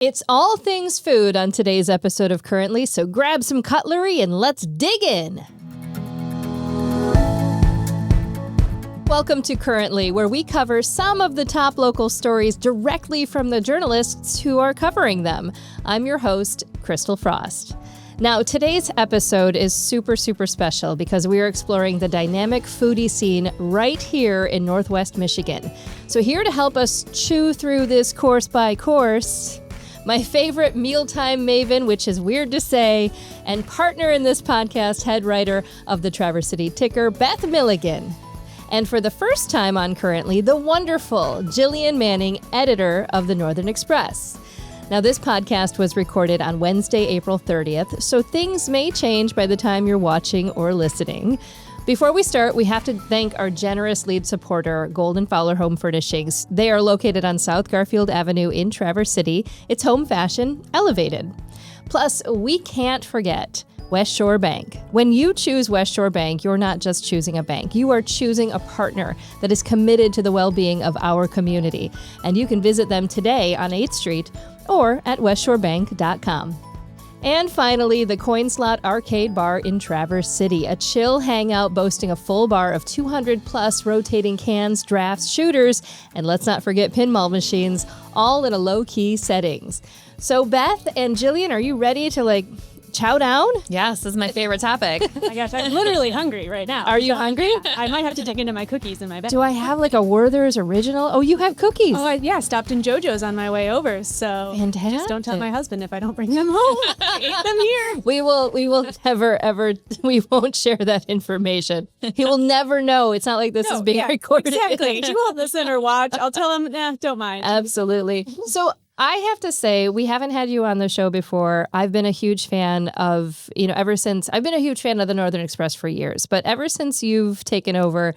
It's all things food on today's episode of Currently, so grab some cutlery and let's dig in. Welcome to Currently, where we cover some of the top local stories directly from the journalists who are covering them. I'm your host, Crystal Frost. Now, today's episode is super special because we are exploring the dynamic foodie scene right here in Northwest Michigan. So here to help us chew through this course by course, my favorite mealtime maven, which is weird to say, and partner in this podcast, head writer of the Traverse City Ticker, Beth Milligan. And for the first time on Currently, the wonderful Jillian Manning, editor of the Northern Express. Now, this podcast was recorded on Wednesday, April 30th, so things may change by the time you're watching or listening. Before we start, we have to thank our generous lead supporter, Golden-Fowler Home Furnishings. They are located on South Garfield Avenue in Traverse City. It's home fashion, elevated. Plus, we can't forget West Shore Bank. When you choose West Shore Bank, you're not just choosing a bank. You are choosing a partner that is committed to the well-being of our community. And you can visit them today on 8th Street or at westshorebank.com. And finally, the Coin Slot Arcade Bar in Traverse City, a chill hangout boasting a full bar of 200 plus rotating cans, drafts, shooters, and let's not forget pinball machines, all in a low-key settings. So Beth and Jillian, are you ready to chow down? Yes, this is my favorite topic. Oh my gosh, I'm literally hungry right now. Are you hungry? I might have to dig into my cookies in my bag. Do I have a Werther's original? Oh, you have cookies. Oh, yeah, stopped in JoJo's on my way over, so fantastic. Just don't tell my husband if I don't bring them home. I ate them here. We will never, ever, we won't share that information. He will never know. It's not like this is being recorded. Exactly. He won't listen or watch. I'll tell him, don't mind. Absolutely. So I have to say, we haven't had you on the show before. I've been a huge fan of, I've been a huge fan of the Northern Express for years, but ever since you've taken over,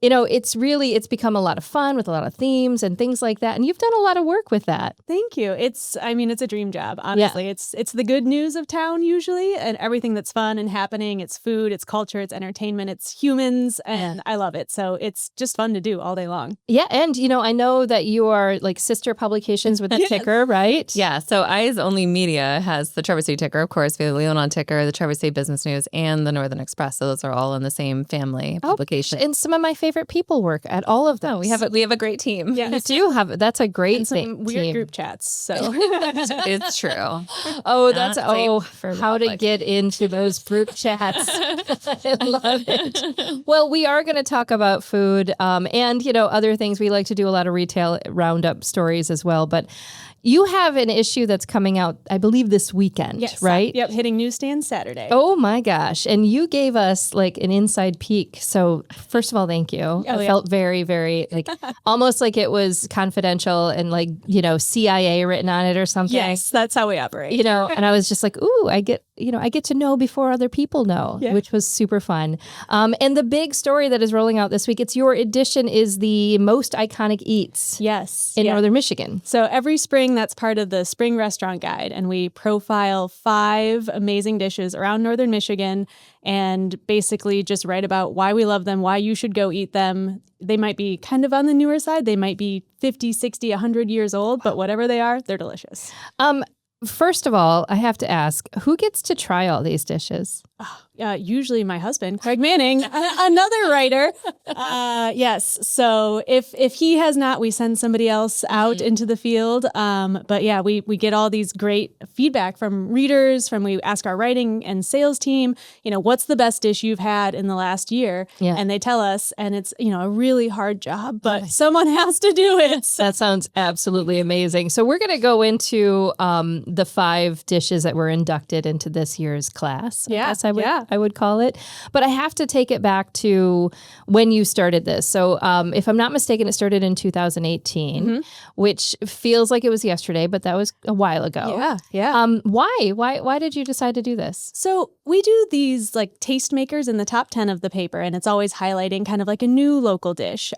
it's become a lot of fun with a lot of themes and things like that. And you've done a lot of work with that. Thank you. It's a dream job, honestly. Yeah. It's the good news of town usually, and everything that's fun and happening. It's food, it's culture, it's entertainment, it's humans, and I love it. So it's just fun to do all day long. Yeah, and I know that you are sister publications with the Ticker, right? Yeah, so Eyes Only Media has the Traverse City Ticker, of course. We have the Lebanon Ticker, the Traverse City Business News, and the Northern Express. So those are all in the same family publication. And some of my favorite people work at all of them. Oh, we have a great team. Yeah, you do have. That's a great and some thing. Weird group chats. So it's true. Oh, that's how to get into those group chats. I love it. Well, we are going to talk about food, and other things. We like to do a lot of retail roundup stories as well, but. You have an issue that's coming out, I believe, this weekend, right? Yep, hitting newsstands Saturday. Oh, my gosh. And you gave us, an inside peek. So, first of all, thank you. I felt very, very, almost like it was confidential and, CIA written on it or something. Yes, that's how we operate. And I was just like, ooh, I get to know before other people know, which was super fun. And the big story that is rolling out this week, it's your edition, is the most iconic eats in Northern Michigan. So every spring, that's part of the Spring Restaurant Guide, and we profile 5 amazing dishes around Northern Michigan and basically just write about why we love them, why you should go eat them. They might be kind of on the newer side. They might be 50, 60, 100 years old, but whatever they are, they're delicious. First of all, I have to ask, who gets to try all these dishes? Usually my husband, Craig Manning, another writer. Yes. So if he has not, we send somebody else out into the field. But yeah, we get all these great feedback from readers, we ask our writing and sales team, what's the best dish you've had in the last year? Yeah. And they tell us, and it's, a really hard job, but someone has to do it. That sounds absolutely amazing. So we're going to go into the 5 dishes that were inducted into this year's class. Yeah. I would call it. But I have to take it back to when you started this. So if I'm not mistaken, it started in 2018, which feels like it was yesterday, but that was a while ago. Yeah. Why did you decide to do this? So we do these tastemakers in the top 10 of the paper, and it's always highlighting kind of a new local dish.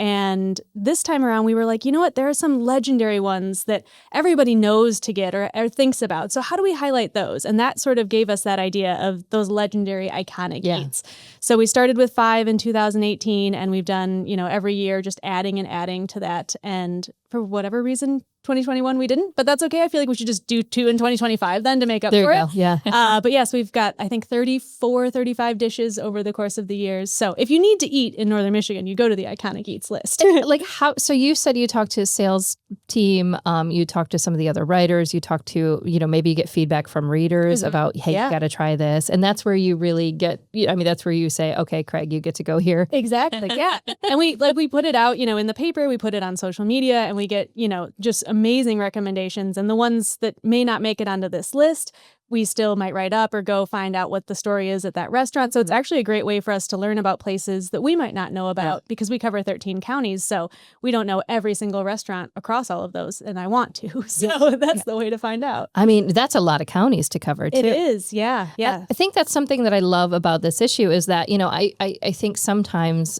And this time around, we were like, you know what? There are some legendary ones that everybody knows to get or thinks about. So how do we highlight those? And that sort of gave us that idea of those legendary, iconic eats. So we started with 5 in 2018, and we've done, every year just adding and adding to that. And for whatever reason, 2021 we didn't, but that's okay. I feel like we should just do 2 in 2025 then to make up for it. Yeah. But yes, we've got, I think, 34, 35 dishes over the course of the years. So if you need to eat in Northern Michigan, you go to the Iconic Eats list. Like how, so you said you talked to a sales team, you talked to some of the other writers, you talked to, maybe you get feedback from readers about, hey, you got to try this. And that's where you really get, that's where you say, okay, Craig, you get to go here. Exactly. Yeah. And we put it out, in the paper, we put it on social media, and we get, just amazing recommendations. And the ones that may not make it onto this list, we still might write up or go find out what the story is at that restaurant. So it's actually a great way for us to learn about places that we might not know about because we cover 13 counties. So we don't know every single restaurant across all of those, and I want to. So that's the way to find out. I mean, that's a lot of counties to cover, too. It is. Yeah. Yeah. I think that's something that I love about this issue is that, I think sometimes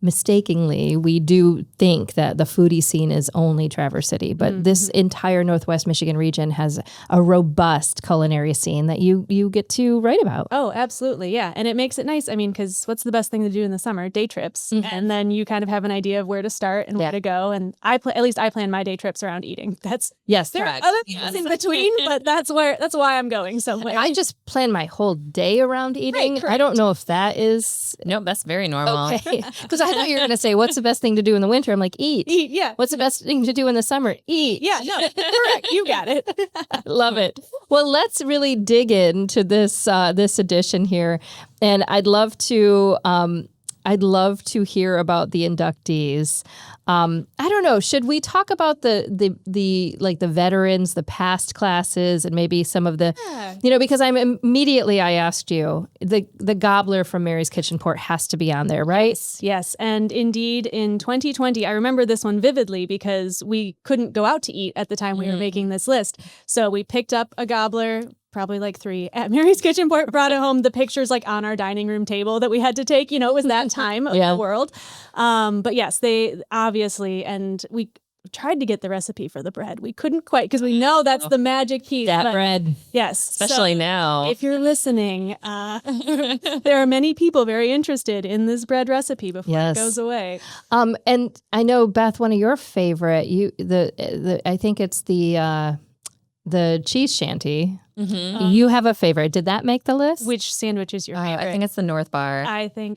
mistakenly, we do think that the foodie scene is only Traverse City, but this entire Northwest Michigan region has a robust culinary scene that you get to write about. Oh, absolutely. Yeah. And it makes it nice. I mean, because what's the best thing to do in the summer? Day trips. And then you kind of have an idea of where to start and where to go. And I plan my day trips around eating. There are other things in between, but that's why I'm going somewhere. I just plan my whole day around eating. Right, I don't know if that is... No, that's very normal. Okay. Because I thought you were going to say, what's the best thing to do in the winter? I'm like, eat. Eat, yeah. What's the best thing to do in the summer? Eat. Yeah, no, correct. You got it. Love it. Well, let's really dig into this edition here. And I'd love to hear about the inductees. I don't know. Should we talk about the veterans, the past classes, and maybe some of the, because I asked you, the gobbler from Mary's Kitchen Port has to be on there, right? Yes. And indeed, in 2020, I remember this one vividly because we couldn't go out to eat at the time we were making this list. So we picked up a gobbler, probably like 3 at Mary's Kitchen Port, brought it home. The picture's like on our dining room table that we had to take. It was that time of the world. But yes, they obviously, and we tried to get the recipe for the bread. We couldn't quite because we know that's the magic piece. That bread. Yes. Especially now. If you're listening, there are many people very interested in this bread recipe before it goes away. And I know, Beth, one of your favorite, I think it's the cheese shanty. You have a favorite. Did that make the list? Which sandwich is your favorite? I think it's the North Bar.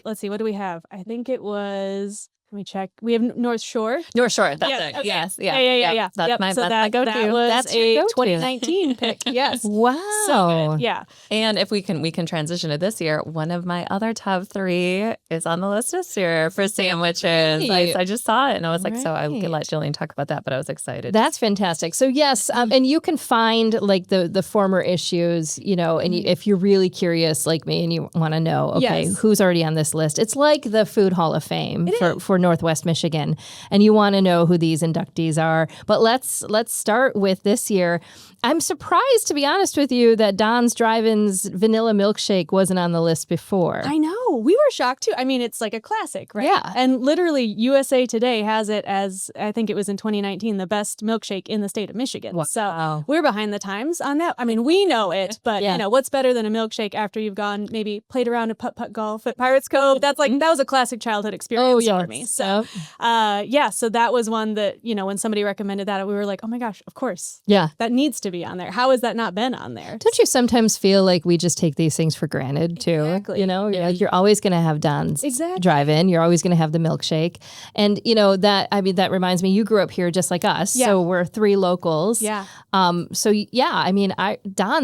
Let's see, what do we have? I think it was... Let me check. We have North Shore. North Shore. That's it. Okay. Yes. Yeah. That's my go-to. That was that's a go-to. 2019 pick. Yes. Wow. So good. Yeah. And if we can transition to this year, one of my other top 3 is on the list this year for sandwiches. I just saw it and I was like, so I could let Jillian talk about that, but I was excited. That's fantastic. So yes, and you can find like the former issues, and if you're really curious like me and you want to know, okay, who's already on this list? It's like the Food Hall of Fame for Northwest Michigan, and you want to know who these inductees are. But let's start with this year. I'm surprised, to be honest with you, that Don's Drive-In's vanilla milkshake wasn't on the list before. I know. We were shocked too. I mean, it's like a classic, right? Yeah. And literally USA Today has it as, I think it was in 2019, the best milkshake in the state of Michigan. Wow. So we're behind the times on that. I mean, we know it, but what's better than a milkshake after you've gone maybe played around at putt-putt golf at Pirates Cove? That's like, that was a classic childhood experience for me. So, so that was one that, when somebody recommended that, we were like, oh my gosh, of course. Yeah. That needs to be on there. How has that not been on there? Don't you sometimes feel like we just take these things for granted too? Exactly. You're always going to have Don's Drive-In. You're always going to have the milkshake. And, that reminds me, you grew up here just like us. Yeah. So we're 3 locals. Yeah. Don's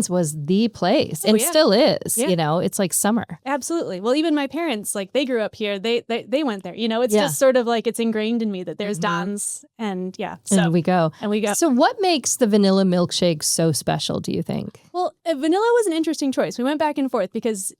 was the place and still is, it's like summer. Absolutely. Well, even my parents, like they grew up here. They went there, it's just sort of like it's ingrained in me that there's Don's and so and we go. So what makes the vanilla milkshake so special, do you think? Well, vanilla was an interesting choice. We went back and forth because,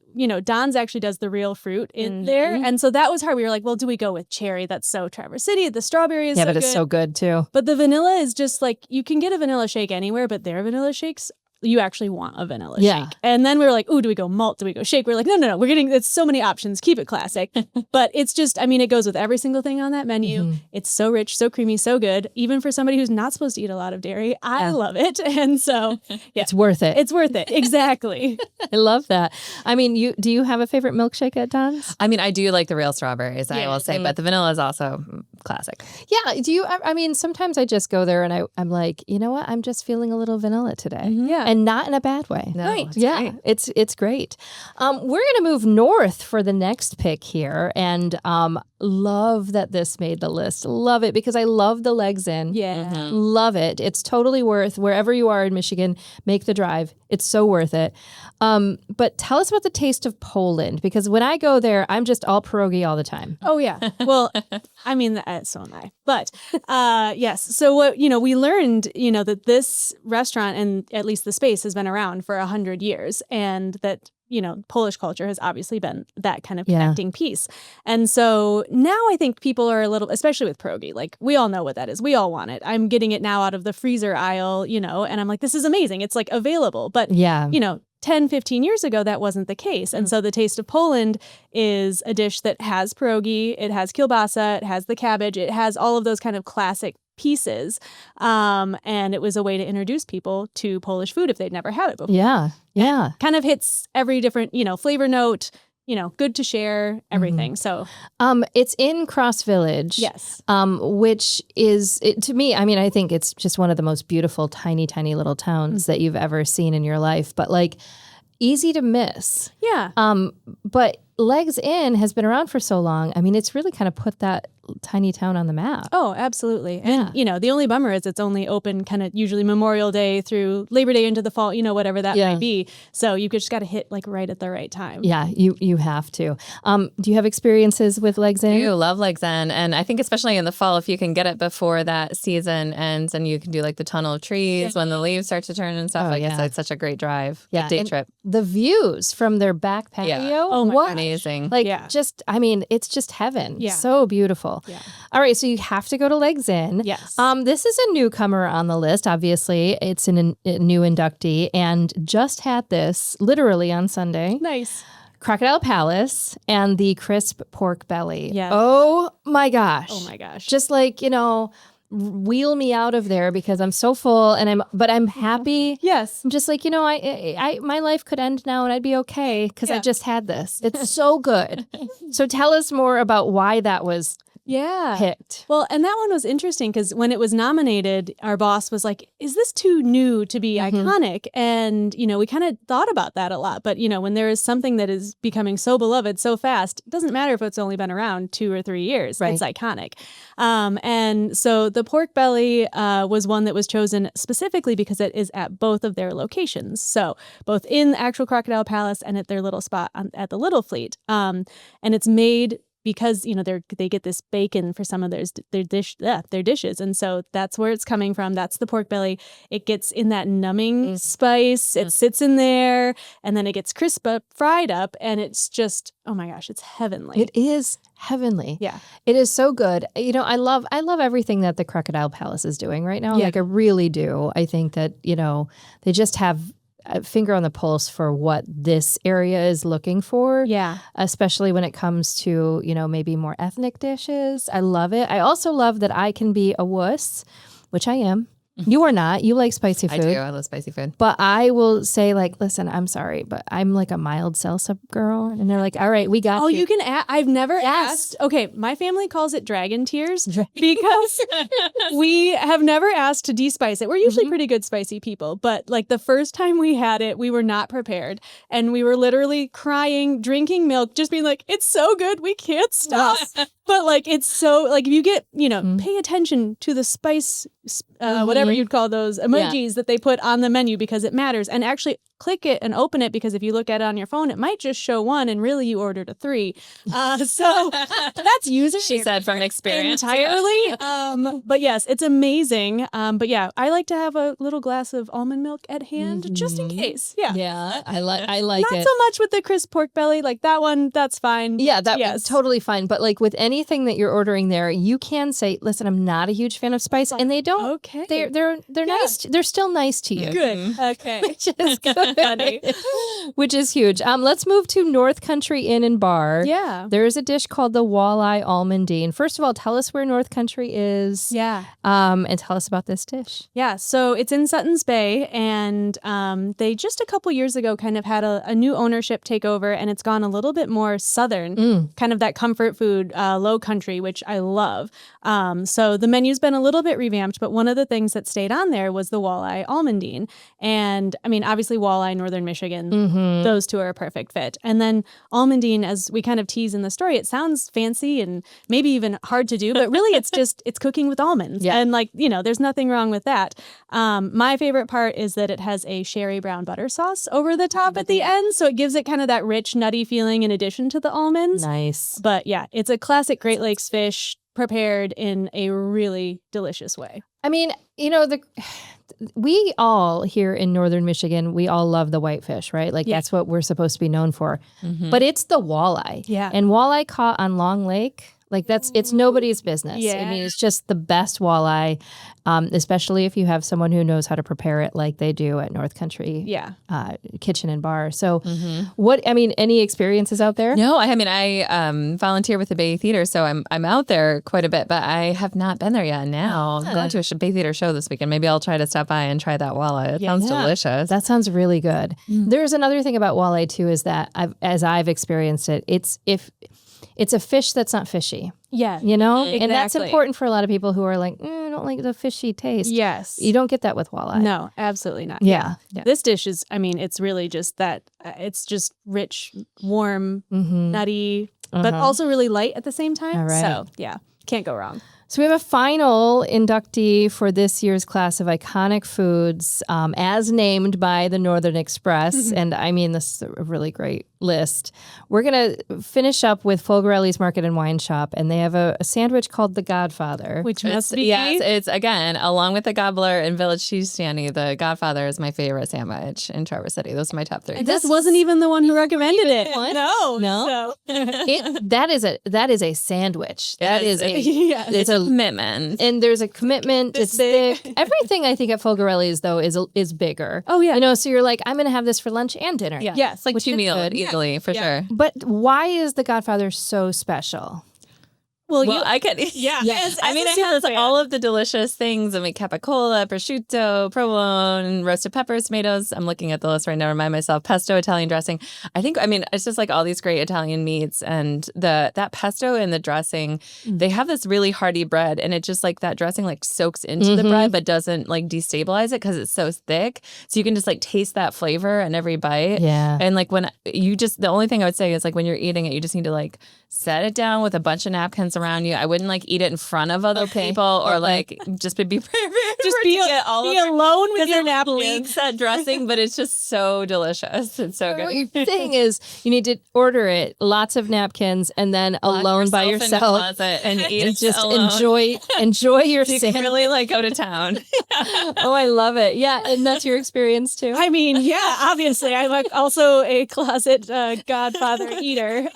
Don's actually does the real fruit in there. And so that was hard. We were like, well, do we go with cherry? That's so Traverse City. The strawberry is so good. Yeah, but it's so good too. But the vanilla is just like, you can get a vanilla shake anywhere, but their vanilla shakes, you actually want a vanilla shake. And then we were like, ooh, do we go malt? Do we go shake? We're like, no. It's so many options. Keep it classic. But it's just, it goes with every single thing on that menu. It's so rich, so creamy, so good. Even for somebody who's not supposed to eat a lot of dairy, I love it. And so, it's worth it. It's worth it. Exactly. I love that. Do you have a favorite milkshake at Don's? I do like the real strawberries, I will say, but the vanilla is also classic. Yeah. I mean, sometimes I just go there and I'm like, you know what? I'm just feeling a little vanilla today. Yeah. And not in a bad way. No, Right. Yeah. great. It's great. We're going to move north for the next pick here. And love that this made the list. Love it because I love the Legs Inn. Yeah. Love it. It's totally worth, wherever you are in Michigan, make the drive. It's so worth it. But tell us about the taste of Poland, because when I go there, I'm just all pierogi all the time. Oh, yeah. Well, I mean, so am I. But yes. So what, we learned, that this restaurant and at least the space has been around for 100 years, and that, Polish culture has obviously been that kind of connecting piece. And so now I think people are a little, especially with pierogi, like we all know what that is. We all want it. I'm getting it now out of the freezer aisle, and I'm like, this is amazing. It's like available. But, 10, 15 years ago, that wasn't the case. And so the Taste of Poland is a dish that has pierogi, it has kielbasa, it has the cabbage, it has all of those kind of classic pieces. And it was a way to introduce people to Polish food if they'd never had it before. Yeah. Yeah. Kind of hits every different, flavor note, good to share, everything. So it's in Cross Village. yes. Which is, to me, I mean, I think it's just one of the most beautiful, tiny, tiny little towns that you've ever seen in your life. But like, easy to miss. Yeah. But Legs Inn has been around for so long. I mean, it's really kind of put that tiny town on the map. Oh, absolutely. And, the only bummer is it's only open kind of usually Memorial Day through Labor Day into the fall, whatever that might be. So you just got to hit like right at the right time. Yeah, you have to. Do you have experiences with Legs Inn? I do love Legs Inn. And I think especially in the fall, if you can get it before that season ends and you can do like the tunnel of trees when the leaves start to turn and stuff. It's such a great drive. Yeah. Day trip. The views from their back patio. Yeah. Oh, my what? gosh. Amazing. Like, it's just heaven. Yeah. So beautiful. Yeah. All right, so you have to go to Legs Inn. Yes. This is a newcomer on the list, obviously. It's a new inductee, and just had this literally on Sunday. Nice. Crocodile Palace and the crisp pork belly. Yes. Oh, my gosh. Oh, my gosh. Just like, wheel me out of there because I'm so full but I'm happy. Yes. I'm just like, I my life could end now and I'd be okay because I just had this. It's so good. So tell us more about why that was picked. Well, and that one was interesting because when it was nominated, our boss was like, is this too new to be iconic? And, we kind of thought about that a lot. But, when there is something that is becoming so beloved so fast, it doesn't matter if it's only been around 2 or 3 years. Right. It's iconic. And so the pork belly was one that was chosen specifically because it is at both of their locations. So both in the actual Crocodile Palace and at their little spot at the Little Fleet. And it's made because they get this bacon for some of their dishes, and so that's where it's coming from. That's the pork belly. It gets in that numbing spice. It sits in there, and then it gets crisp up, fried up, and it's just, oh my gosh, it's heavenly. It is heavenly. Yeah, it is so good. I love everything that the Crocodile Palace is doing right now. Yeah. Like I really do. I think that they just have a finger on the pulse for what this area is looking for. Yeah. Especially when it comes to, maybe more ethnic dishes. I love it. I also love that I can be a wuss, which I am. You are not. You like spicy food. I do. I love spicy food. But I will say, like, listen, I'm sorry, but I'm like a mild salsa girl. And they're like, all right, we got you. Oh, you can add. I've never asked. Okay, my family calls it dragon tears because we have never asked to de-spice it. We're usually pretty good spicy people. But like the first time we had it, we were not prepared. And we were literally crying, drinking milk, just being like, it's so good. We can't stop. But like, it's so, like, if you get, pay attention to the spice, whatever you'd call those emojis that they put on the menu because it matters. And actually click it and open it because if you look at it on your phone, it might just show 1 and really you ordered a 3. So that's user She said from experience. Entirely. But yes, it's amazing. But yeah, I like to have a little glass of almond milk at hand just in case. Yeah. Yeah, I like Not it. so much with the crisp pork belly. Like that one, that's fine. Yeah, that's totally fine. But like with anything that you're ordering there, you can say, listen, I'm not a huge fan of spice. And they don't. Okay. They're nice. They're still nice to you. Good. Okay. Which is good. Which is huge. Let's move to North Country Inn and Bar. Yeah. There is a dish called the walleye almondine. First of all, tell us where North Country is. Yeah. And tell us about this dish. Yeah. So it's in Sutton's Bay, and they just a couple years ago kind of had a new ownership take over, and it's gone a little bit more southern, kind of that comfort food, Low Country, which I love. So the menu's been a little bit revamped, but one of the things that stayed on there was the walleye almondine. And I mean, obviously walleye, Northern Michigan, those two are a perfect fit. And then almondine, as we kind of tease in the story, it sounds fancy and maybe even hard to do, but really it's cooking with almonds. Yeah. And like, there's nothing wrong with that. My favorite part is that it has a sherry brown butter sauce over the top at the end. So it gives it kind of that rich, nutty feeling in addition to the almonds. Nice. But yeah, it's a classic Great Lakes fish prepared in a really delicious way. I mean, we all here in Northern Michigan, we all love the whitefish, right? Like that's what we're supposed to be known for. But it's the walleye. Yeah. And walleye caught on Long Lake, like it's nobody's business. Yeah. I mean, it's just the best walleye, especially if you have someone who knows how to prepare it like they do at North Country Kitchen and Bar. So any experiences out there? No, I volunteer with the Bay Theater, so I'm out there quite a bit, but I have not been there yet. Now I'm going to a Bay Theater show this weekend. Maybe I'll try to stop by and try that walleye. It sounds delicious. That sounds really good. There's another thing about walleye too, is that I've experienced it. It's a fish that's not fishy. Yeah. Exactly. And that's important for a lot of people who are like, I don't like the fishy taste. Yes. You don't get that with walleye. No, absolutely not. Yeah. This dish is, it's really just that, it's just rich, warm, nutty, but also really light at the same time. All right. So, yeah, can't go wrong. So we have a final inductee for this year's class of iconic foods, as named by the Northern Express. And I mean, this is a really great list. We're going to finish up with Folgarelli's Market and Wine Shop, and they have a sandwich called the Godfather. Which must be... Yes, it's, again, along with the Gobbler and Village Cheese Standy, the Godfather is my favorite sandwich in Traverse City. Those are my top 3. This wasn't even the one who recommended it. What? No. So. That is a sandwich. That is a... Yes. It's a commitment. And there's a commitment. It's big. thick. Everything I think at Folgarelli's, though, is bigger. Oh, yeah. So you're like, I'm going to have this for lunch and dinner. Yeah. Yes, like Which 2 is meals good. easily, for sure. But why is the Godfather so special? I could. Yeah. Yes. It has all of the delicious things. Capicola, prosciutto, provolone, roasted peppers, tomatoes. I'm looking at the list right now to remind myself. Pesto, Italian dressing. It's just like all these great Italian meats, and that pesto and the dressing, they have this really hearty bread, and it just like that dressing like soaks into the bread, but doesn't like destabilize it because it's so thick. So you can just like taste that flavor in every bite. Yeah. And like the only thing I would say is like when you're eating it, you just need to like set it down with a bunch of napkins around you. I wouldn't like eat it in front of other people or like just be prepared. Just be alone with your napkins. That dressing, but it's just so delicious. It's so good. What you're saying is you need to order it, lots of napkins, and then alone by yourself. In the closet and eat and it just alone. enjoy your You can sandwich. really like go to town. Oh, I love it. Yeah, and that's your experience too. Obviously, I'm like also a closet Godfather eater.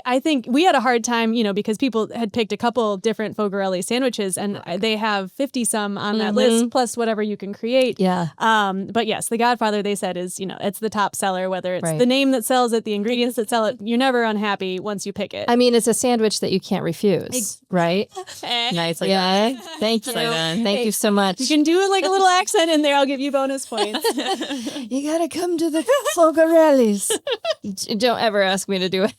I think we had a hard time, because people had picked a couple different Folgarelli sandwiches, and they have 50 some on that list, plus whatever you can create. Yeah. But yes, the Godfather, they said, is, it's the top seller, whether it's the name that sells it, the ingredients that sell it. You're never unhappy once you pick it. I mean, it's a sandwich that you can't refuse, right? Nice. Yeah. Thank you. Thank you so much. You can do like a little accent in there. I'll give you bonus points. You gotta come to the Folgarelli's. Don't ever ask me to do it.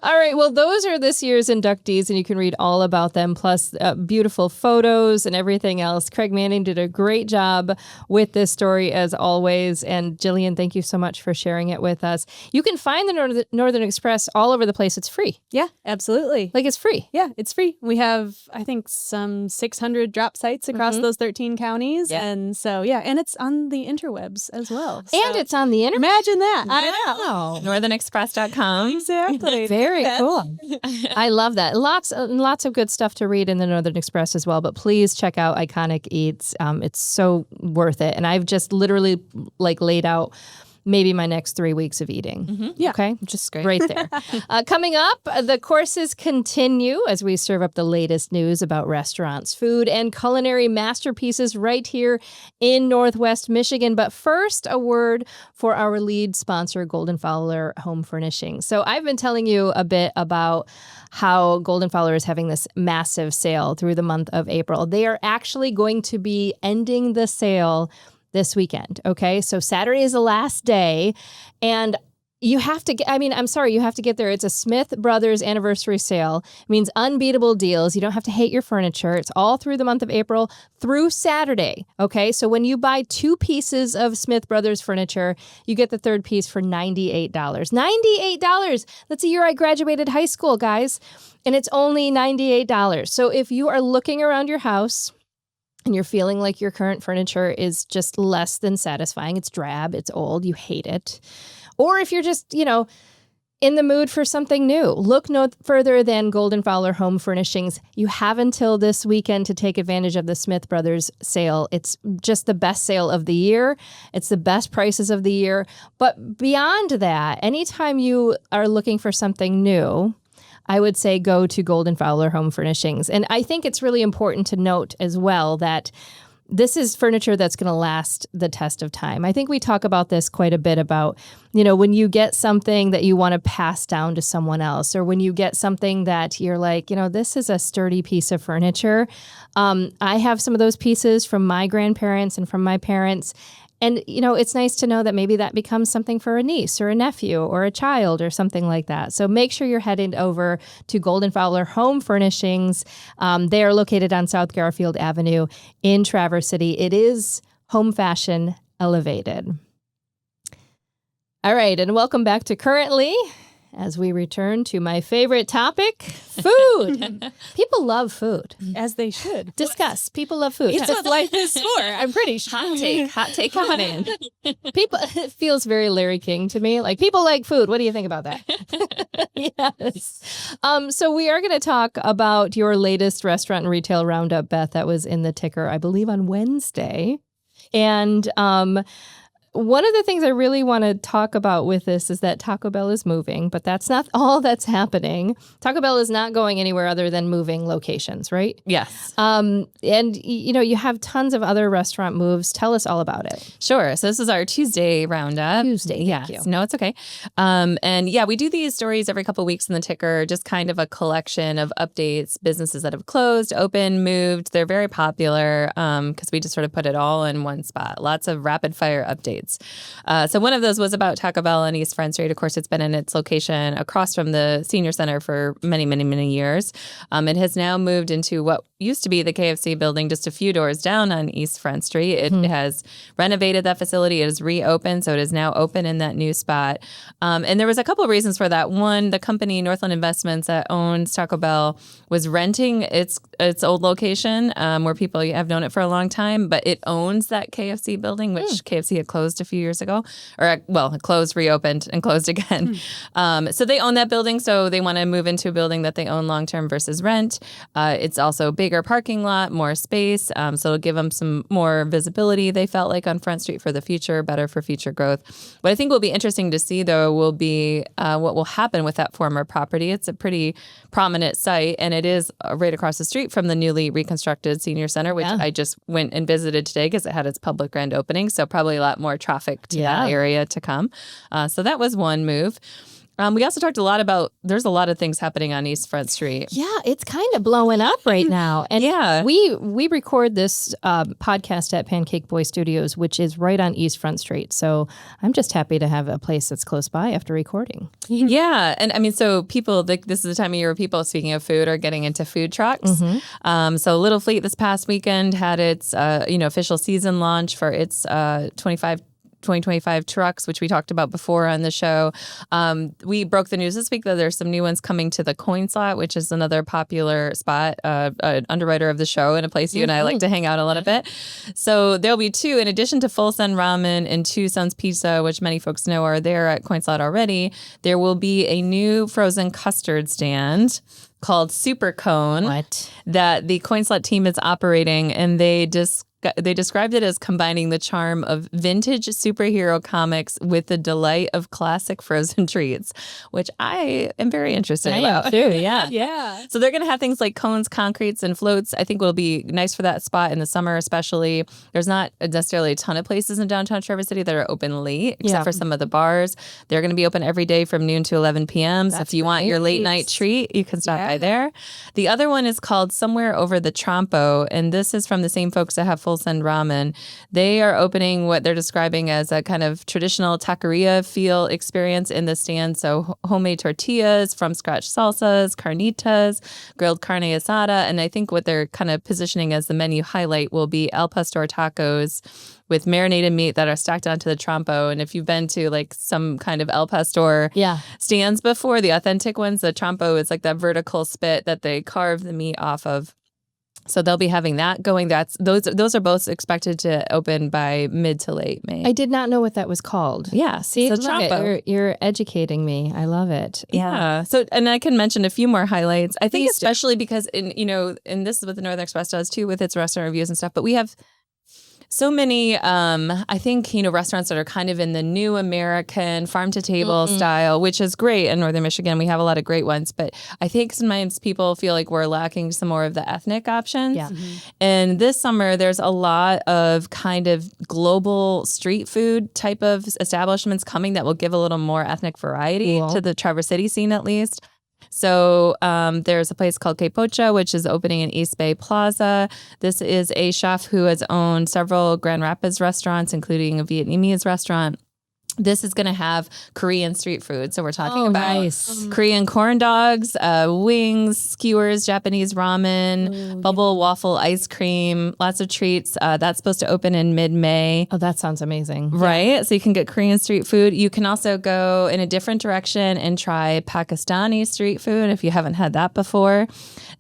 All right. Well, those are this year's inductees, and you can read all about them, plus beautiful photos and everything else. Craig Manning did a great job with this story, as always. And Jillian, thank you so much for sharing it with us. You can find the Northern Express all over the place. It's free. Yeah, absolutely. Like, it's free. Yeah, it's free. We have, I think, some 600 drop sites across those 13 counties. Yeah. And so, and it's on the interwebs as well. So. And it's on the internet. Imagine that. I know. NorthernExpress.com. Exactly. Very cool. I love that. Lots of good stuff to read in the Northern Express as well. But please check out Iconic Eats. It's so worth it. And I've just literally like laid out maybe my next 3 weeks of eating. Yeah. Okay. Just great. Right there. Coming up, the courses continue as we serve up the latest news about restaurants, food, and culinary masterpieces right here in Northwest Michigan. But first, a word for our lead sponsor, Golden-Fowler Home Furnishings. So I've been telling you a bit about how Golden-Fowler is having this massive sale through the month of April. They are actually going to be ending the sale this weekend. Okay. So Saturday is the last day. And You have to get, I'm sorry, you have to get there. It's a Smith Brothers anniversary sale. It means unbeatable deals. You don't have to hate your furniture. It's all through the month of April through Saturday. Okay. So when you buy 2 pieces of Smith Brothers furniture, you get the third piece for $98. $98. That's the year I graduated high school, guys. And it's only $98. So if you are looking around your house and you're feeling like your current furniture is just less than satisfying, it's drab, it's old, you hate it. Or if you're just, in the mood for something new, look no further than Golden-Fowler Home Furnishings. You have until this weekend to take advantage of the Smith Brothers sale. It's just the best sale of the year. It's the best prices of the year. But beyond that, anytime you are looking for something new, I would say go to Golden-Fowler Home Furnishings. And I think it's really important to note as well that this is furniture that's going to last the test of time. I think we talk about this quite a bit about, when you get something that you want to pass down to someone else, or when you get something that you're like, this is a sturdy piece of furniture. I have some of those pieces from my grandparents and from my parents. And, it's nice to know that maybe that becomes something for a niece or a nephew or a child or something like that. So make sure you're headed over to Golden-Fowler Home Furnishings. They are located on South Garfield Avenue in Traverse City. It is home fashion elevated. All right, and welcome back to Currently, as we return to my favorite topic, food. People love food. As they should. Discuss. People love food. It's what life is for. I'm pretty sure. Hot take coming in. People, it feels very Larry King to me. Like, people like food. What do you think about that? Yes. So we are going to talk about your latest restaurant and retail roundup, Beth, that was in the ticker, I believe, on Wednesday. And one of the things I really want to talk about with this is that Taco Bell is moving, but that's not all that's happening. Taco Bell is not going anywhere other than moving locations, right? Yes. And, you have tons of other restaurant moves. Tell us all about it. Sure. So this is our Tuesday roundup. Thank you. No, it's okay. And yeah, we do these stories every couple of weeks in the ticker, just kind of a collection of updates, businesses that have closed, opened, moved. They're very popular because we just sort of put it all in one spot. Lots of rapid fire updates. So one of those was about Taco Bell on East Front Street. Of course, it's been in its location across from the Senior Center for many, many, many years. It has now moved into what used to be the KFC building just a few doors down on East Front Street. It has renovated that facility. It is reopened, so it is now open in that new spot. And there was a couple of reasons for that. One, the company Northland Investments that owns Taco Bell was renting its old location where people have known it for a long time, but it owns that KFC building, which KFC had closed a few years ago, or it closed, reopened, and closed again. So they own that building, so they want to move into a building that they own long-term versus rent. It's also a bigger parking lot, more space, so it'll give them some more visibility, they felt like, on Front Street for the future, better for future growth. What I think will be interesting to see, though, will be what will happen with that former property. It's a pretty prominent site, and it is right across the street from the newly reconstructed Senior Center, which I just went and visited today because it had its public grand opening, so probably a lot more traffic to that area to come. So that was one move. We also talked a lot about, there's a lot of things happening on East Front Street. Yeah, it's kind of blowing up right now. And we record this podcast at Pancake Boy Studios, which is right on East Front Street. So I'm just happy to have a place that's close by after recording. Yeah. And so people, this is the time of year where people, speaking of food, are getting into food trucks. So Little Fleet this past weekend had its official season launch for its 2025 trucks, which we talked about before on the show. We broke the news this week that there's some new ones coming to the Coin Slot, which is another popular spot, an underwriter of the show, and a place you and I like to hang out a little bit. So there'll be 2, in addition to Full Sun Ramen and Two Sons Pizza, which many folks know are there at Coin Slot already. There will be a new frozen custard stand called Super Cone that the Coin Slot team is operating, and they described it as combining the charm of vintage superhero comics with the delight of classic frozen treats, which I am very interested about. Too, yeah. Yeah. So they're going to have things like cones, concretes, and floats. I think will be nice for that spot in the summer, especially. There's not necessarily a ton of places in downtown Traverse City that are open late, except for some of the bars. They're going to be open every day from noon to 11 p.m. So if you want your late night treat, you can stop by there. The other one is called Somewhere Over the Trompo, and this is from the same folks that have Full Seoul-Sen Ramen. They are opening what they're describing as a kind of traditional taqueria feel experience in the stand. So homemade tortillas, from scratch salsas, carnitas, grilled carne asada. And I think what they're kind of positioning as the menu highlight will be al pastor tacos with marinated meat that are stacked onto the trompo. And if you've been to like some kind of al pastor stands before, the authentic ones, the trompo is like that vertical spit that they carve the meat off of. So they'll be having that going. Those are both expected to open by mid to late May. I did not know what that was called. Yeah, see, it's a trompo. You're educating me. I love it. Yeah. So, and I can mention a few more highlights. I think especially because and this is what the Northern Express does too with its restaurant reviews and stuff. But we have so many, I think, restaurants that are kind of in the new American farm to table style, which is great in Northern Michigan. We have a lot of great ones, but I think sometimes people feel like we're lacking some more of the ethnic options. Yeah. And this summer, there's a lot of kind of global street food type of establishments coming that will give a little more ethnic variety to the Traverse City scene, at least. So there's a place called Que Pocha, which is opening in East Bay Plaza. This is a chef who has owned several Grand Rapids restaurants, including a Vietnamese restaurant. This is going to have Korean street food. So we're talking about Korean corn dogs, wings, skewers, Japanese ramen, bubble waffle ice cream, lots of treats. That's supposed to open in mid-May. Oh, that sounds amazing. Right? Yeah. So you can get Korean street food. You can also go in a different direction and try Pakistani street food if you haven't had that before.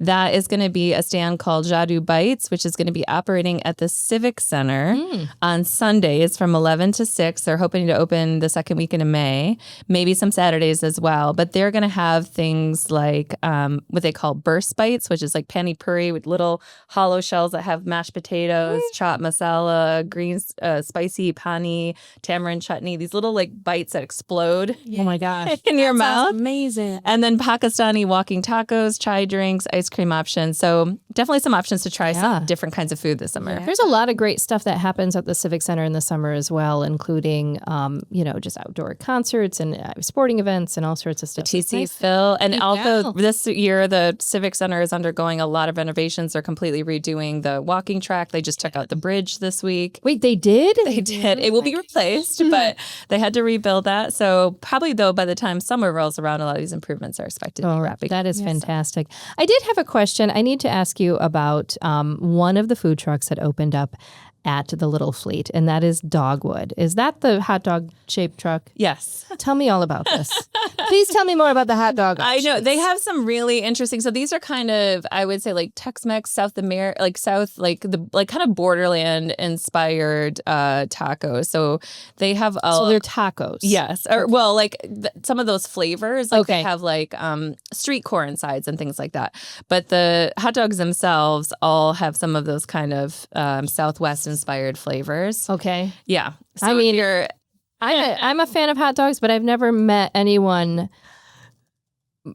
That is going to be a stand called Jadoo Bites, which is going to be operating at the Civic Center on Sundays from 11 to 6. They're hoping to open the second weekend of May, maybe some Saturdays as well. But they're going to have things like what they call burst bites, which is like pani puri with little hollow shells that have mashed potatoes, chopped masala, green spicy pani, tamarind chutney. These little like bites that explode. Oh my gosh. In your mouth. Amazing. And then Pakistani walking tacos, chai drinks, ice cream options. So definitely some options to try some different kinds of food this summer. There's a lot of great stuff that happens at the Civic Center in the summer as well, including, just outdoor concerts and sporting events and all sorts of stuff. TC Phil. And also this year, the Civic Center is undergoing a lot of renovations. They're completely redoing the walking track. They just took out the bridge this week. Wait, they did? They did. It will be replaced, but they had to rebuild that. So probably, though, by the time summer rolls around, a lot of these improvements are expected to be wrapping. That is fantastic. I did have a question. I need to ask you about one of the food trucks that opened up at the Little Fleet, and that is Dogwood. Is that the hot dog shaped truck? Yes. Tell me all about this. Please tell me more about the hot dog options. I know they have some really interesting. So these are kind of, I would say, like Tex-Mex, South America, like kind of borderland inspired tacos. So they have so they're tacos. Yes, or well, like some of those flavors. Like they have like street corn sides and things like that. But the hot dogs themselves all have some of those kind of Southwest inspired flavors. Okay. Yeah. So I mean, I'm a fan of hot dogs, but I've never met anyone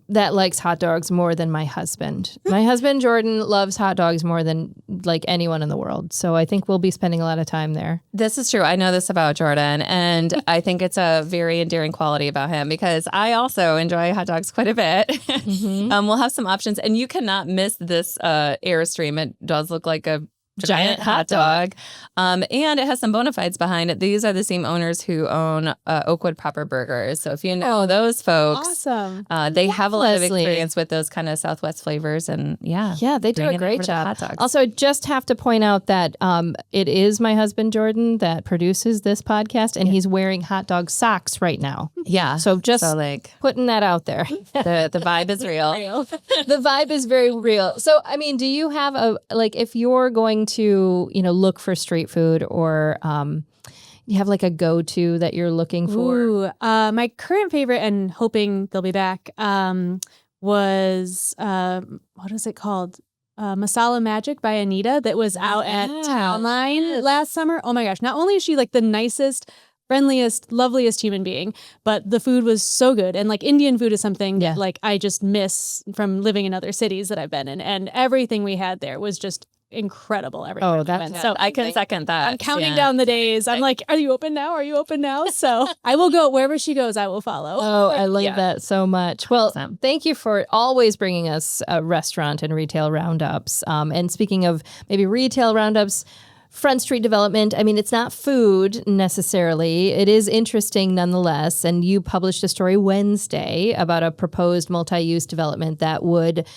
that likes hot dogs more than my husband. My husband, Jordan, loves hot dogs more than like anyone in the world. So I think we'll be spending a lot of time there. This is true. I know this about Jordan, and I think it's a very endearing quality about him because I also enjoy hot dogs quite a bit. We'll have some options, and you cannot miss this Airstream. It does look like a giant hot dog. And it has some bona fides behind it. These are the same owners who own Oakwood Proper Burgers. So if you know those folks, they have a lot of experience with those kind of Southwest flavors. And they do a great job. Also, I just have to point out that it is my husband, Jordan, that produces this podcast, and he's wearing hot dog socks right now. Yeah. So just putting that out there. The vibe is real. The vibe is very real. So, I mean, do you have if you're going to, look for street food, or you have like a go-to that you're looking for? Ooh, my current favorite, and hoping they'll be back, was what is it called? Masala Magic by Anita, that was out at Town Line last summer. Oh my gosh. Not only is she like the nicest, friendliest, loveliest human being, but the food was so good. And like Indian food is something that like I just miss from living in other cities that I've been in. And everything we had there was just incredible. So I can second that. I'm counting down the days. I'm like, are you open now? Are you open now? So I will go wherever she goes. I will follow. Oh, I love that so much. Well, thank you for always bringing us restaurant and retail roundups. And speaking of maybe retail roundups, Front Street development, I mean, it's not food necessarily. It is interesting nonetheless. And you published a story Wednesday about a proposed multi-use development that would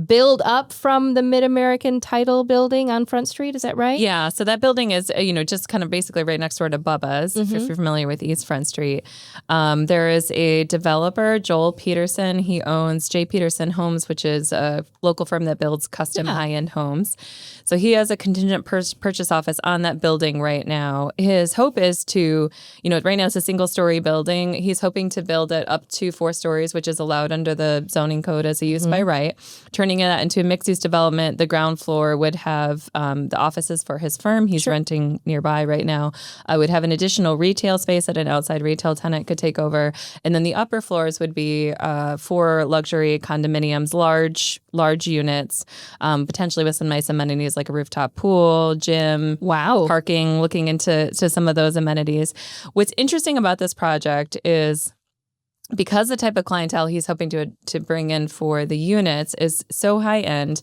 build up from the Mid-American Title building on Front Street. Is that right? Yeah. So that building is, just kind of basically right next door to Bubba's, if you're familiar with East Front Street. There is a developer, Joel Peterson. He owns J. Peterson Homes, which is a local firm that builds custom high-end homes. So he has a contingent purchase office on that building right now. His hope is to, right now it's a single-story building. He's hoping to build it up to 4 stories, which is allowed under the zoning code as a use by right. Turning it into a mixed-use development, the ground floor would have the offices for his firm. He's renting nearby right now. Would have an additional retail space that an outside retail tenant could take over. And then the upper floors would be 4 luxury condominiums, large units, potentially with some nice amenities like a rooftop pool, gym, parking, looking into some of those amenities. What's interesting about this project is because the type of clientele he's hoping to bring in for the units is so high end,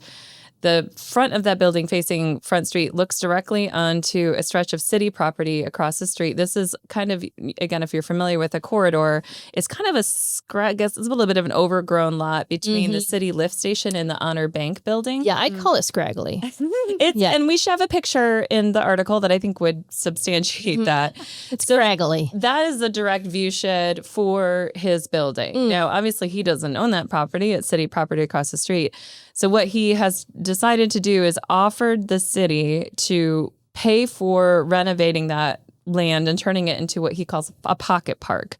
the front of that building facing Front Street looks directly onto a stretch of city property across the street. This is kind of, again, if you're familiar with a corridor, it's kind of it's a little bit of an overgrown lot between the city lift station and the Honor Bank building. Yeah, I'd call it scraggly. And we should have a picture in the article that I think would substantiate that. It's scraggly. That is the direct view shed for his building. Now, obviously, he doesn't own that property. It's city property across the street. So what he has decided to do is offered the city to pay for renovating that land and turning it into what he calls a pocket park.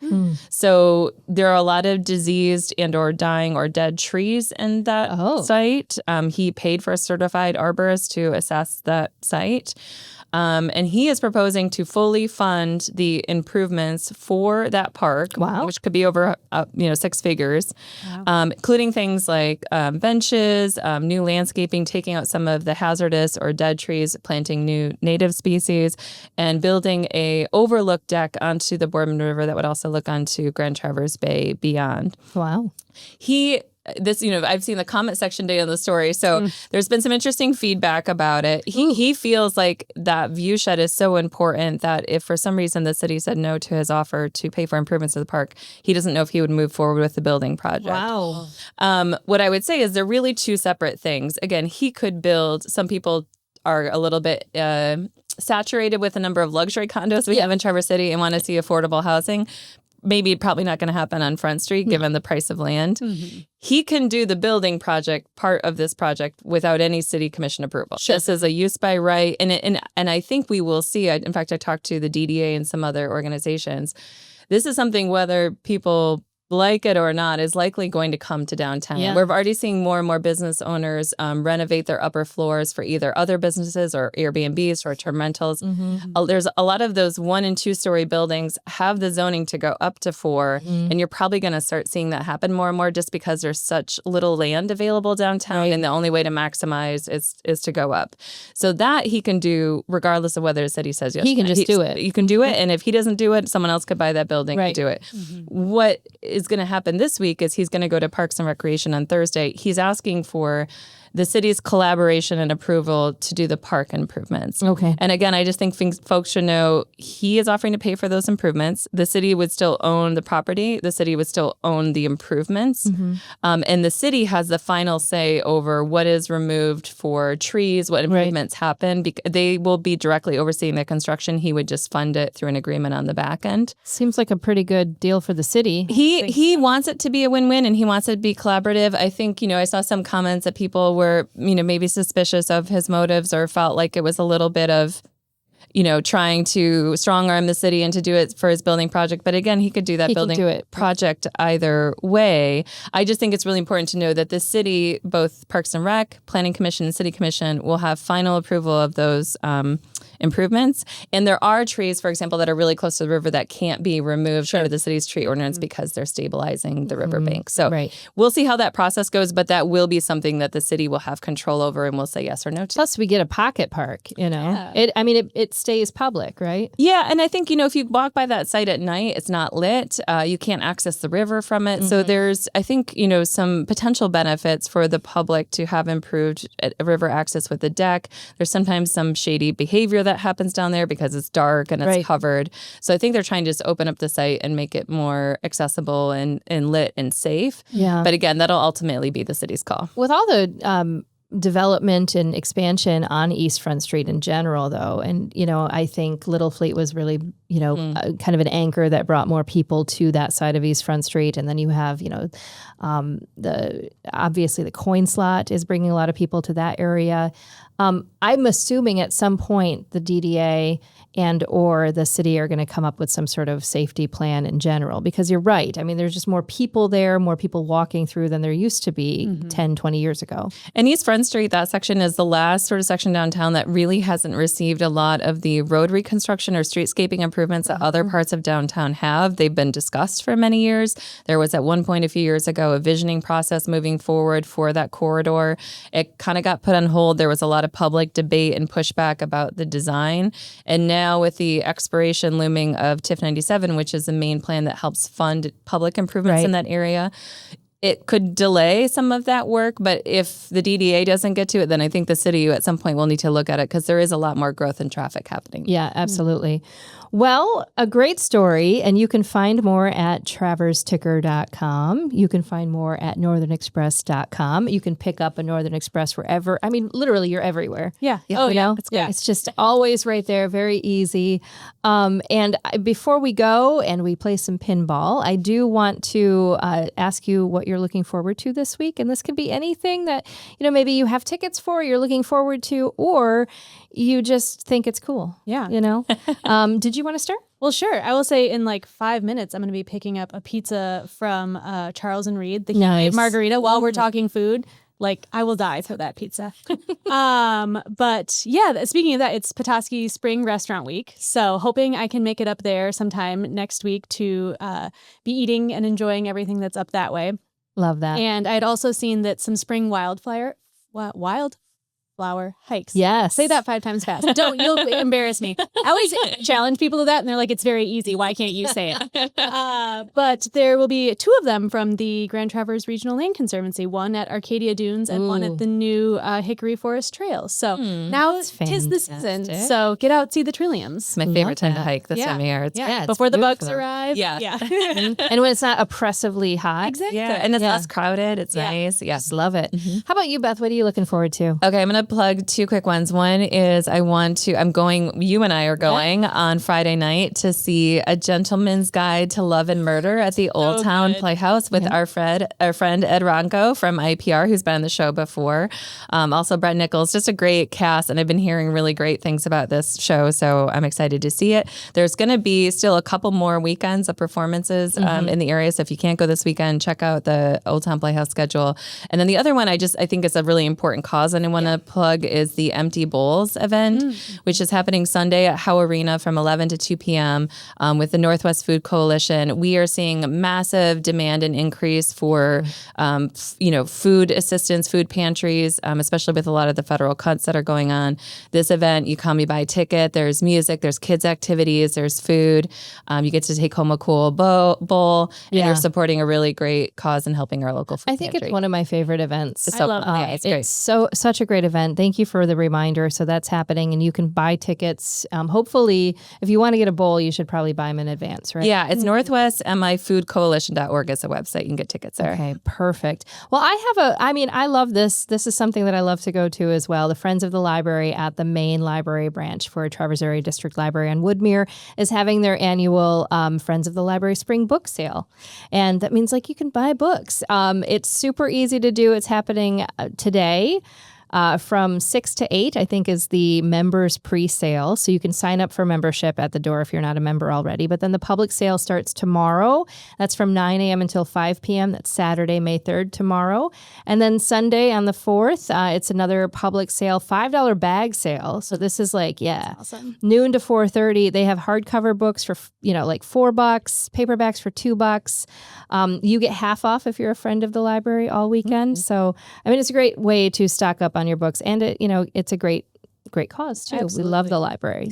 So there are a lot of diseased and or dying or dead trees in that site. He paid for a certified arborist to assess that site. And he is proposing to fully fund the improvements for that park, which could be over 6 figures, including things like benches, new landscaping, taking out some of the hazardous or dead trees, planting new native species, and building a overlook deck onto the Boardman River that would also look onto Grand Traverse Bay beyond. Wow. I've seen the comment section data of the story, so there's been some interesting feedback about it. He feels like that view shed is so important that if for some reason the city said no to his offer to pay for improvements to the park, he doesn't know if he would move forward with the building project. Wow. What I would say is they're really 2 separate things. Again, he could build, some people are a little bit saturated with the number of luxury condos we have in Traverse City and want to see affordable housing. Maybe probably not going to happen on Front Street given the price of land. He can do the building project, part of this project, without any city commission approval. This is a use by right. And I think we will see, in fact, I talked to the DDA and some other organizations. This is something, whether people like it or not, is likely going to come to downtown. We're already seeing more and more business owners renovate their upper floors for either other businesses or Airbnbs or term rentals. There's a lot of those 1- and 2-story buildings have the zoning to go up to 4, and you're probably going to start seeing that happen more and more just because there's such little land available downtown, and the only way to maximize is to go up. So that he can do regardless of whether the city says yes. He can just do it. You can do it, and if he doesn't do it, someone else could buy that building and do it. What is going to happen this week is he's going to go to Parks and Recreation on Thursday. He's asking for the city's collaboration and approval to do the park improvements. Okay. And again, I just think folks should know he is offering to pay for those improvements. The city would still own the property. The city would still own the improvements. And the city has the final say over what is removed for trees, what improvements happen. They will be directly overseeing the construction. He would just fund it through an agreement on the back end. Seems like a pretty good deal for the city. He wants it to be a win-win, and he wants it to be collaborative. I think, I saw some comments that people were maybe suspicious of his motives or felt like it was a little bit of, trying to strong-arm the city into do it for his building project. But again, he could do that building project either way. I just think it's really important to know that the city, both Parks and Rec, Planning Commission, and City Commission, will have final approval of those improvements. And there are trees, for example, that are really close to the river that can't be removed under the city's tree ordinance because they're stabilizing the riverbank. So we'll see how that process goes, but that will be something that the city will have control over and will say yes or no to. Plus, we get a pocket park, It stays public, right? Yeah, and I think, if you walk by that site at night, it's not lit. You can't access the river from it. So there's, I think, some potential benefits for the public to have improved river access with the deck. There's sometimes some shady behavior that that happens down there because it's dark and it's covered. So I think they're trying to just open up the site and make it more accessible and lit and safe. Yeah. But again, that'll ultimately be the city's call. With all the development and expansion on East Front Street in general, though, and, I think Little Fleet was really, kind of an anchor that brought more people to that side of East Front Street. And then you have, obviously the coin slot is bringing a lot of people to that area. I'm assuming at some point the DDA and or the city are going to come up with some sort of safety plan in general, because you're right. I mean, there's just more people there, more people walking through than there used to be 10, 20 years ago. And East Front Street, that section is the last sort of section downtown that really hasn't received a lot of the road reconstruction or streetscaping improvements that other parts of downtown have. They've been discussed for many years. There was at one point a few years ago a visioning process moving forward for that corridor. It kind of got put on hold. There was a lot of public debate and pushback about the design. And now with the expiration looming of TIF 97, which is the main plan that helps fund public improvements in that area, it could delay some of that work. But if the DDA doesn't get to it, then I think the city at some point will need to look at it, because there is a lot more growth in traffic happening. Yeah, absolutely. Well, a great story, and you can find more at traversticker.com. You can find more at northernexpress.com. You can pick up a Northern Express wherever. I mean, literally, you're everywhere. Yeah. It's just always right there, very easy. Before we go and we play some pinball, I do want to ask you what you're looking forward to this week. And this could be anything that, maybe you have tickets for, you're looking forward to, or you just think it's cool. Yeah. Did you want to start? Well, sure. I will say in like 5 minutes, I'm going to be picking up a pizza from Charles and Reed, the nice. Margarita, while we're talking food. Like, I will die for that pizza. But yeah, speaking of that, it's Petoskey Spring Restaurant Week. So hoping I can make it up there sometime next week to be eating and enjoying everything that's up that way. Love that. And I'd also seen that some spring wildflower hikes. Yes. Say that 5 times fast. You'll embarrass me. I always challenge people to that, and they're like, it's very easy. Why can't you say it? But there will be 2 of them from the Grand Traverse Regional Land Conservancy, one at Arcadia Dunes and one at the new Hickory Forest Trail. So now tis the season. So get out, see the trilliums. It's my favorite time to hike this time of year. Yeah, before the bugs arrive. Yeah. And when it's not oppressively hot. Exactly. Yeah, and it's less crowded. It's nice. Yeah. Just love it. How about you, Beth? What are you looking forward to? Okay, I'm going to plug 2 quick ones. One is you and I are going on Friday night to see A Gentleman's Guide to Love and Murder at the Old Town Playhouse with our friend Ed Ronco from IPR, who's been on the show before. Also Brett Nichols, just a great cast. And I've been hearing really great things about this show, so I'm excited to see it. There's going to be still a couple more weekends of performances in the area. So if you can't go this weekend, check out the Old Town Playhouse schedule. And then the other one I think is a really important cause, and I want to plug is the Empty Bowls event, which is happening Sunday at Howe Arena from 11 to 2 p.m. With the Northwest Food Coalition. We are seeing massive demand and increase for, food assistance, food pantries, especially with a lot of the federal cuts that are going on. This event, you come, you buy a ticket, there's music, there's kids activities, there's food. You get to take home a cool bowl, and you're supporting a really great cause and helping our local food I think pantry. It's one of my favorite events. I love it. It's great. It's such a great event. Thank you for the reminder. So that's happening, and you can buy tickets. Hopefully, if you want to get a bowl, you should probably buy them in advance, right? Yeah, it's northwestmifoodcoalition.org is the website. You can get tickets there. Okay, perfect. Well, I love this. This is something that I love to go to as well. The Friends of the Library at the main library branch for Traverse Area District Library on Woodmere is having their annual Friends of the Library Spring Book Sale. And that means you can buy books. It's super easy to do. It's happening today. From 6 to 8, I think, is the members pre-sale. So you can sign up for membership at the door if you're not a member already. But then the public sale starts tomorrow. That's from 9 a.m. until 5 p.m. That's Saturday, May 3rd, tomorrow. And then Sunday on the 4th, it's another public sale, $5 bag sale. So this is awesome. Noon to 4:30. They have hardcover books for, $4, paperbacks for $2. You get half off if you're a friend of the library all weekend. So, it's a great way to stock up on your books, and it's a great cause too. Absolutely. We love the library.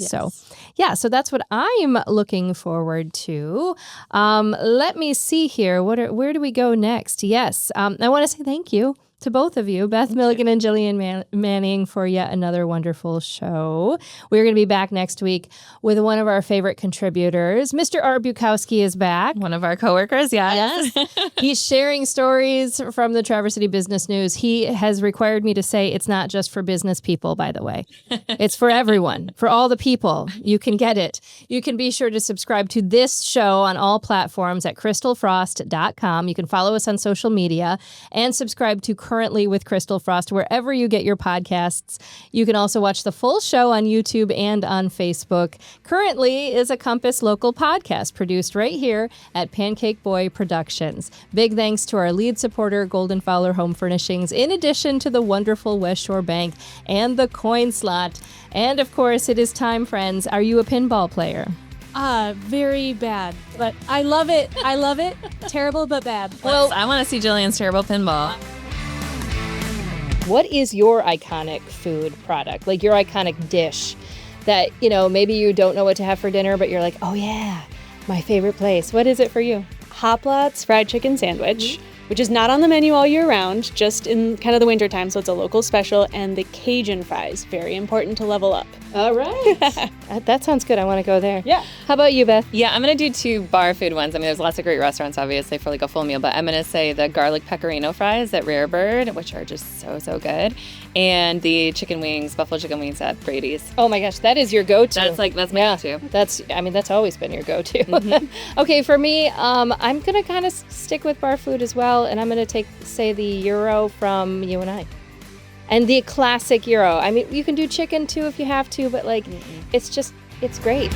Yes. So that's what I'm looking forward to. Let me see here. Where do we go next? Yes. I want to say thank you to both of you, Beth Milligan and Jillian Manning, for yet another wonderful show. We're going to be back next week with one of our favorite contributors. Mr. Art Bukowski is back. One of our coworkers, yes. He's sharing stories from the Traverse City Business News. He has required me to say it's not just for business people, by the way. It's for everyone, for all the people. You can get it. You can be sure to subscribe to this show on all platforms at crystalfrost.com. You can follow us on social media and subscribe to Currently with Crystal Frost wherever you get your podcasts. You can also watch the full show on YouTube and on Facebook. Currently is a Compass local podcast produced right here at Pancake Boy Productions. Big thanks to our lead supporter, Golden-Fowler Home Furnishings, in addition to the wonderful West Shore Bank and the Coin Slot. And of course, it is time, friends. Are you a pinball player? Very bad, but I love it. I love it. Terrible, but bad. Well, I want to see Jillian's terrible pinball. What is your iconic food product? Like your iconic dish that, maybe you don't know what to have for dinner, but you're like, oh yeah, my favorite place. What is it for you? Hoplat's fried chicken sandwich, which is not on the menu all year round, just in kind of the winter time, so it's a local special, and the Cajun fries, very important to level up. All right. That sounds good. I want to go there. Yeah. How about you, Beth? Yeah, I'm going to do 2 bar food ones. I mean, there's lots of great restaurants, obviously, for like a full meal, but I'm going to say the garlic pecorino fries at Rare Bird, which are just so good, and the chicken wings, buffalo chicken wings at Brady's. Oh my gosh, that is your go-to. That's my go-to. That's always been your go-to. Okay, for me, I'm going to kind of stick with bar food as well, and I'm going to say the gyro from You and I. And the classic gyro. I mean, you can do chicken too if you have to, but it's great.